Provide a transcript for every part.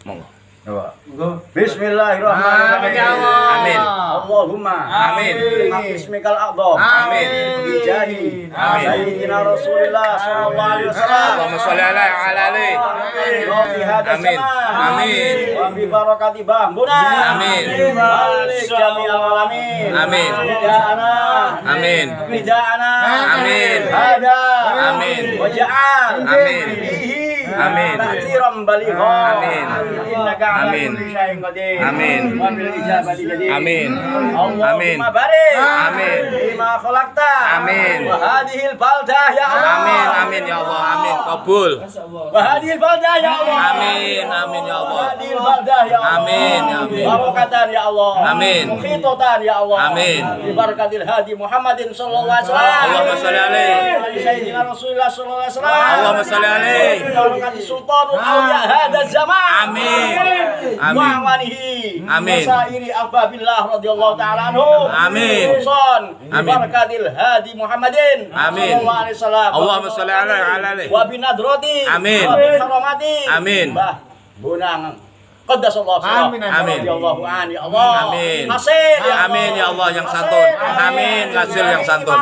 Monggo. Bismillahirrahmanirrahim. Amin. Allahumma Amin. Bismikal a'dham. Amin. Bijahi Amin. Sayyidina Rasulillah sallallahu alaihi wasallam. Allahumma sholli ala ali. Amin. Amin. Wa bi barakati bahmuna. Amin. Malik jami'al alamin. Amin. Rida'ana. Amin. Rida'ana. Amin. Hada. Amin. Waja'al. Amin. Bihi. Amin. Ta'ziran baligha. Amin. Innaka ala Amin. kulli syai'in qadir. Amin. Wa bil ijabati jadir. Amin. Allahumma barik. Amin. Bima khalaqta. Amin. Wa hadhil baldah ya Allah. Amin. Amin ya Allah. Amin. Kabul. Wa hadhil baldah ya Allah. Amin. Amin ya Allah. Wa hadhil baldah ya Allah. Amin. Amin. Barakatan ya Allah. Amin. Mukhitatan ya Allah. Amin. Bi barakatil hadi Muhammadin sallallahu alaihi wasallam. Allahumma sholli alaihi. Sayyidina Rasulullah sallallahu alaihi wasallam. Allahumma sholli alaihi. Barakati sultanul awliya hada zaman. Amin. Amin. Wa awanihi. Amin. Wasairi ahbabillah radhiyallahu ta'ala anhum. Amin. Khususan bi Amin. barakatil hadi Muhammadin Amin. sallallahu alaihi wasallam. Allahumma sholli alaihi. Wa binadrati. Amin. Wa bikaramati. Amin. Bah bunang qaddasallahu sirrah. Amin. Amin. Radhiyallahu an ya Allah. Amin. Hasil ya Allah. Amin ya Allah yang santun. Amin hasil yang santun.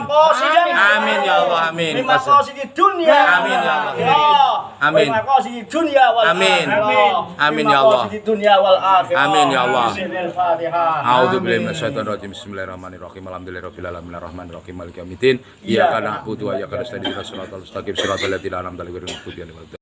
Amin ya Allah. Amin. Terima kasih di dunia. Amin ya Allah. Amin. Terima kasih di dunia wal Amin. akhirah. Amin ya Terima Allah. kasih di dunia wal akhirah. Amin ya Allah. Bismillahirrahmanirrahim. A'udzubillahi minasyaitonir rajim. Bismillahirrahmanirrahim. Alhamdulillahirabbil alamin arrahmanir rahim maliki yaumiddin. Iyyaka na'budu wa iyyaka nasta'in ihdinas siratal mustaqim siratal ladzina an'amta 'alaihim ghairil maghdubi 'alaihim